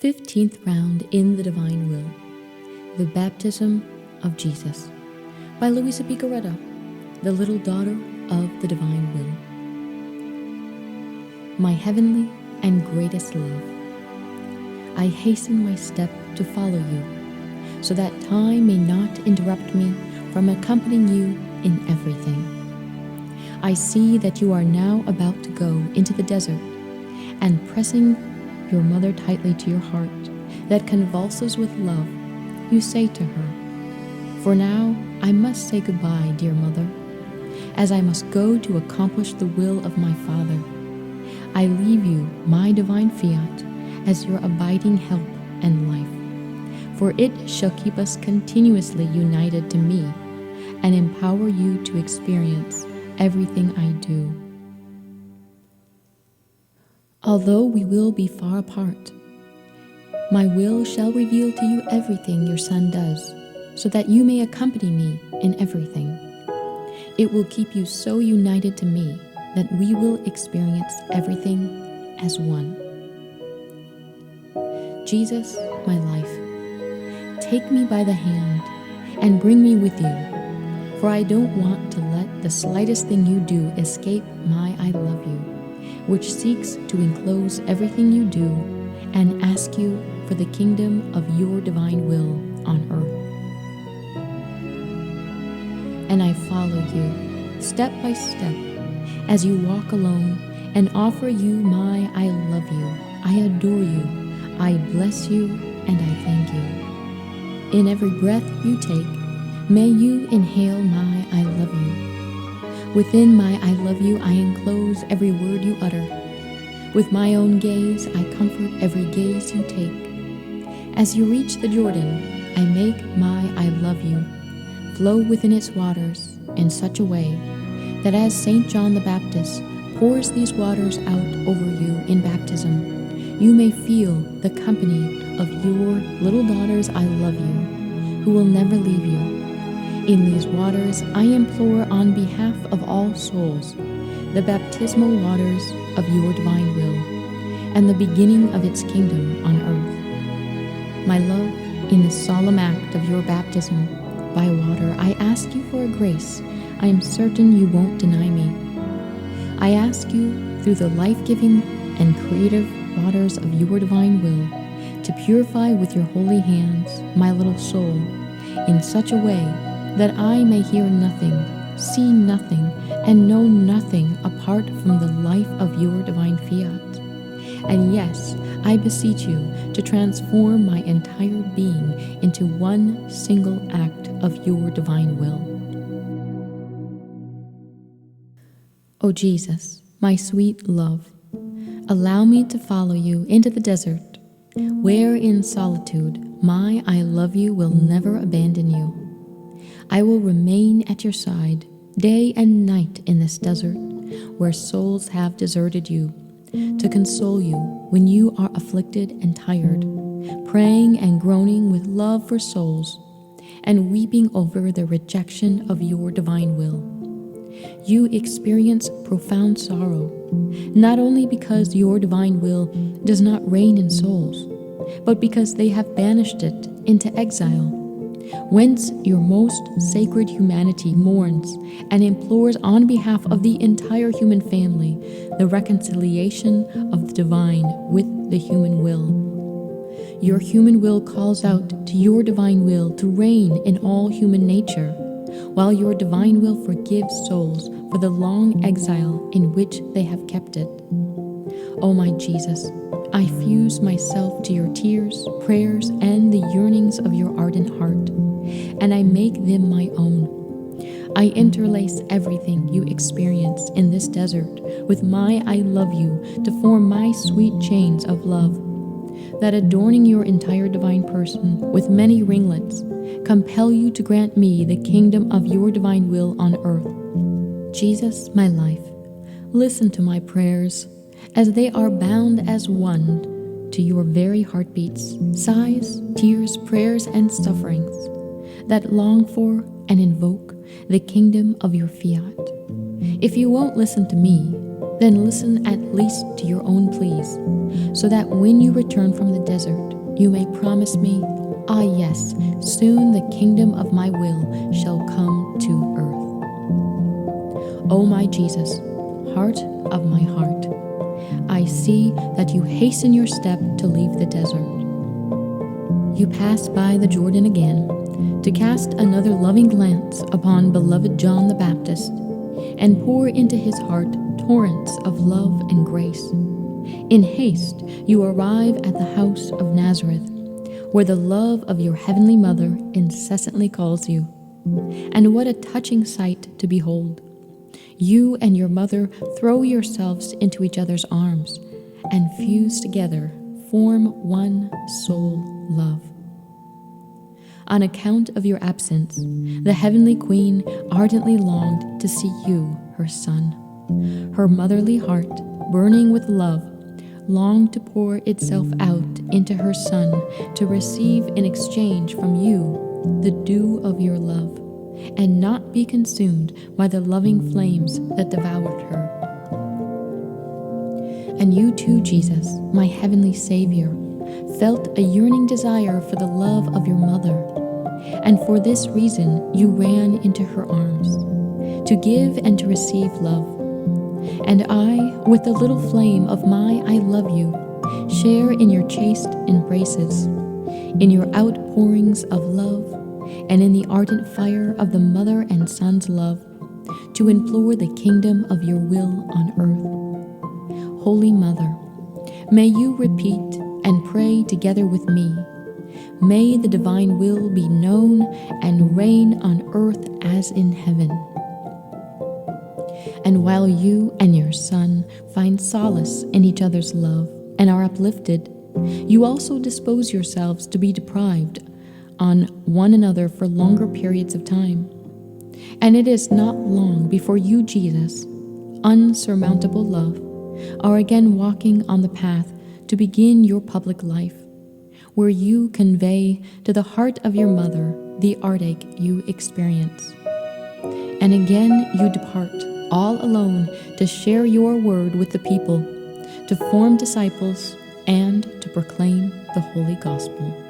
15th round in the Divine Will. The Baptism of Jesus by Luisa Piccarreta, the little daughter of the Divine Will. My heavenly and greatest love, I hasten my step to follow you, so that time may not interrupt me from accompanying you in everything. I see that you are now about to go into the desert, and pressing your mother tightly to your heart that convulses with love, you say to her, "For now I must say goodbye, dear mother, as I must go to accomplish the will of my Father. I leave you my divine fiat as your abiding help and life, for it shall keep us continuously united to me and empower you to experience everything I do. Although we will be far apart, my will shall reveal to you everything your Son does, so that you may accompany me in everything. It will keep you so united to me that we will experience everything as one. Jesus, my life, take me by the hand and bring me with you, for I don't want to let the slightest thing you do escape my I love you, which seeks to enclose everything you do and ask you for the kingdom of your divine will on earth. And I follow you, step by step, as you walk alone, and offer you my I love you, I adore you, I bless you, and I thank you. In every breath you take, may you inhale my I love you. Within my I love you, I enclose every word you utter. With my own gaze, I comfort every gaze you take. As you reach the Jordan, I make my I love you flow within its waters in such a way that as St. John the Baptist pours these waters out over you in baptism, you may feel the company of your little daughters I love you, who will never leave you. In these waters, I implore on behalf of all souls the baptismal waters of your divine will and the beginning of its kingdom on earth. My love, in the solemn act of your baptism by water, I ask you for a grace I am certain you won't deny me. I ask you, through the life-giving and creative waters of your divine will, to purify with your holy hands my little soul in such a way that I may hear nothing, see nothing, and know nothing apart from the life of your divine fiat. And yes, I beseech you to transform my entire being into one single act of your divine will. O Jesus, my sweet love, allow me to follow you into the desert, where in solitude my I love you will never abandon you. I will remain at your side day and night in this desert, where souls have deserted you, to console you when you are afflicted and tired, praying and groaning with love for souls, and weeping over the rejection of your divine will. You experience profound sorrow, not only because your divine will does not reign in souls, but because they have banished it into exile, whence your most sacred humanity mourns and implores on behalf of the entire human family the reconciliation of the divine with the human will. Your human will calls out to your divine will to reign in all human nature, while your divine will forgives souls for the long exile in which they have kept it. O my Jesus, I fuse myself to your tears, prayers, and the yearnings of your ardent heart, and I make them my own. I interlace everything you experience in this desert with my I love you to form my sweet chains of love, that adorning your entire divine person with many ringlets, compel you to grant me the kingdom of your divine will on earth. Jesus, my life, listen to my prayers, as they are bound as one to your very heartbeats, sighs, tears, prayers, and sufferings that long for and invoke the kingdom of your fiat. If you won't listen to me, Then listen at least to your own pleas, so that when you return from the desert, you may promise me, ah yes, soon the kingdom of my will shall come to earth. O my Jesus, heart of my heart, I see that you hasten your step to leave the desert. You pass by the Jordan again to cast another loving glance upon beloved John the Baptist and pour into his heart torrents of love and grace. In haste, you arrive at the house of Nazareth, where the love of your heavenly mother incessantly calls you. And what a touching sight to behold! You and your mother throw yourselves into each other's arms and fuse together, form one soul love. On account of your absence, the heavenly queen ardently longed to see you, her son. Her motherly heart, burning with love, longed to pour itself out into her son to receive in exchange from you the dew of your love, and not be consumed by the loving flames that devoured her. And you too, Jesus, my heavenly Savior, felt a yearning desire for the love of your mother, and for this reason you ran into her arms, to give and to receive love. And I, with the little flame of my I love you, share in your chaste embraces, in your outpourings of love, and in the ardent fire of the mother and son's love, to implore the kingdom of your will on earth. Holy Mother, may you repeat and pray together with me. May the divine will be known and reign on earth as in heaven. And while you and your son find solace in each other's love and are uplifted, you also dispose yourselves to be deprived on one another for longer periods of time. And it is not long before you, Jesus, unsurmountable love, are again walking on the path to begin your public life, where you convey to the heart of your mother the heartache you experience. And again you depart, all alone, to share your word with the people, to form disciples, and to proclaim the Holy Gospel.